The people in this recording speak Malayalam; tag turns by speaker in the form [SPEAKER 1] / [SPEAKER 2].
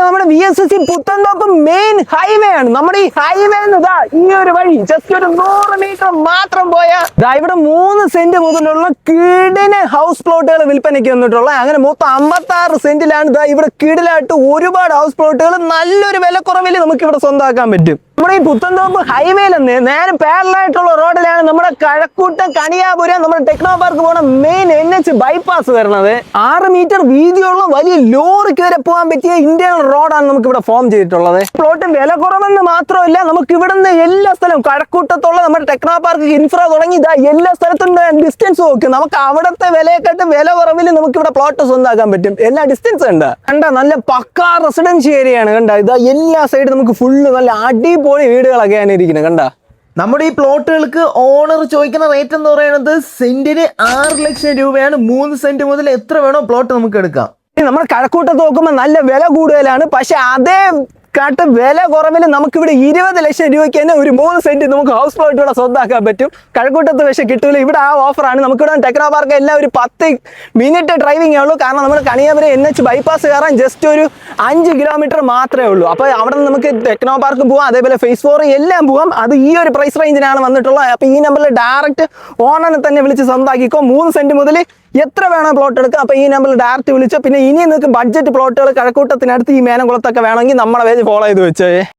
[SPEAKER 1] നമ്മുടെ VSSC പുത്തൻതോപ്പ് മെയിൻ ഹൈവേ ആണ്. നമ്മുടെ ഈ ഹൈവേ ഈ ഒരു വഴി ജസ്റ്റ് ഒരു 100 മീറ്റർ മാത്രം പോയാൽ ഇവിടെ 3 സെന്റ് മുതലുള്ള കിടിലൻ ഹൗസ് പ്ലോട്ടുകൾ വിൽപ്പനയ്ക്ക് വന്നിട്ടുള്ള. അങ്ങനെ മൊത്തം 56 സെന്റിലാണ് ഇവിടെ കിടിലായിട്ട് ഒരുപാട് ഹൗസ് പ്ലോട്ടുകൾ നല്ലൊരു വിലക്കുറവിൽ നമുക്ക് ഇവിടെ സ്വന്തമാക്കാൻ പറ്റും. നമ്മുടെ ഈ പുത്തൻതോപ്പ് ഹൈവേയിൽ നേരെ പാരലായിട്ടുള്ള റോഡിലാണ് നമ്മുടെ കഴക്കൂട്ടം കണിയാപുരം നമ്മുടെ ടെക്നോ പാർക്ക് പോണ മെയിൻ NH ബൈപ്പാസ് വരുന്നത്. 6 മീറ്റർ വീതിയുള്ള വലിയ ലോറിക്ക് വരെ പോകാൻ പറ്റിയ ഇന്ത്യൻ റോഡാണ് നമുക്ക് ഇവിടെ ഫോം ചെയ്തിട്ടുള്ളത്. പ്ലോട്ട് വില കുറവെന്ന് മാത്രമല്ല, നമുക്ക് ഇവിടുന്ന് എല്ലാ സ്ഥലവും കഴക്കൂട്ടത്തുള്ള നമ്മുടെ ടെക്നോ പാർക്ക് ഇൻഫ്ര തുടങ്ങി എല്ലാ സ്ഥലത്തും ഡിസ്റ്റൻസ് നോക്കി നമുക്ക് അവിടുത്തെ വിലയെക്കാട്ടും വില കുറവിൽ നമുക്ക് ഇവിടെ പ്ലോട്ട് സ്വന്തമാക്കാൻ പറ്റും. എല്ലാ ഡിസ്റ്റൻസ് ഉണ്ട്. കണ്ട നല്ല പക്കാ റെസിഡൻഷ്യൽ ഏരിയ ആണ്. കണ്ട എല്ലാ സൈഡും നമുക്ക് ഫുള്ള് നല്ല അടിപൊളി വീടുകളൊക്കെയാണ് ഇരിക്കുന്നത്. കണ്ട
[SPEAKER 2] നമ്മുടെ ഈ പ്ലോട്ടുകൾക്ക് ഓണർ ചോദിക്കുന്ന റേറ്റ് എന്ന് പറയുന്നത് സെന്റിന് 6 ലക്ഷം രൂപയാണ്. 3 സെന്റ് മുതൽ എത്ര വേണോ പ്ലോട്ട് നമുക്ക് എടുക്കാം.
[SPEAKER 1] നമ്മുടെ കഴക്കൂട്ടത്ത് നോക്കുമ്പോൾ നല്ല വില കൂടുതലാണ്. പക്ഷെ അതേ വില കുറവിൽ നമുക്കിവിടെ 20 ലക്ഷം രൂപയ്ക്ക് തന്നെ ഒരു 3 സെന്റ് നമുക്ക് ഹൗസ് പ്ലോട്ട് ഇവിടെ സ്വന്തമാക്കാൻ പറ്റും. കഴക്കൂട്ടത്ത് പക്ഷേ കിട്ടൂല. ഇവിടെ ആ ഓഫറാണ്. നമുക്കിവിടെ ടെക്നോ പാർക്ക് എല്ലാം ഒരു 10 മിനിറ്റ് ഡ്രൈവിംഗേ ഉള്ളൂ. കാരണം നമ്മൾ കണിയാപുരം NH ബൈപ്പാസ് കയറാൻ ജസ്റ്റ് ഒരു 5 കിലോമീറ്റർ മാത്രമേ ഉള്ളൂ. അപ്പോൾ അവിടെ നിന്ന് നമുക്ക് ടെക്നോ പാർക്ക് പോകാം, അതേപോലെ ഫേസ് 4 എല്ലാം പോകാം. അത് ഈ ഒരു പ്രൈസ് റേഞ്ചിനാണ് വന്നിട്ടുള്ളത്. അപ്പോൾ ഈ നമ്പറിൽ ഡയറക്റ്റ് ഓണറിനെ തന്നെ വിളിച്ച് സ്വന്തമാക്കിക്കോ. 3 സെന്റ് മുതൽ എത്ര വേണോ പ്ലോട്ട് എടുക്കുക. അപ്പോൾ ഈ നമ്പറിൽ ഡയറക്റ്റ് വിളിച്ചോ. പിന്നെ ഇനി നിങ്ങൾക്ക് ബഡ്ജറ്റ് പ്ലോട്ടുകൾ കഴക്കൂട്ടത്തിനടുത്ത് ഈ മേനംകുളത്തൊക്കെ വേണമെങ്കിൽ നമ്മളെ പേജ് ഫോളോ ചെയ്ത് വെച്ചേ.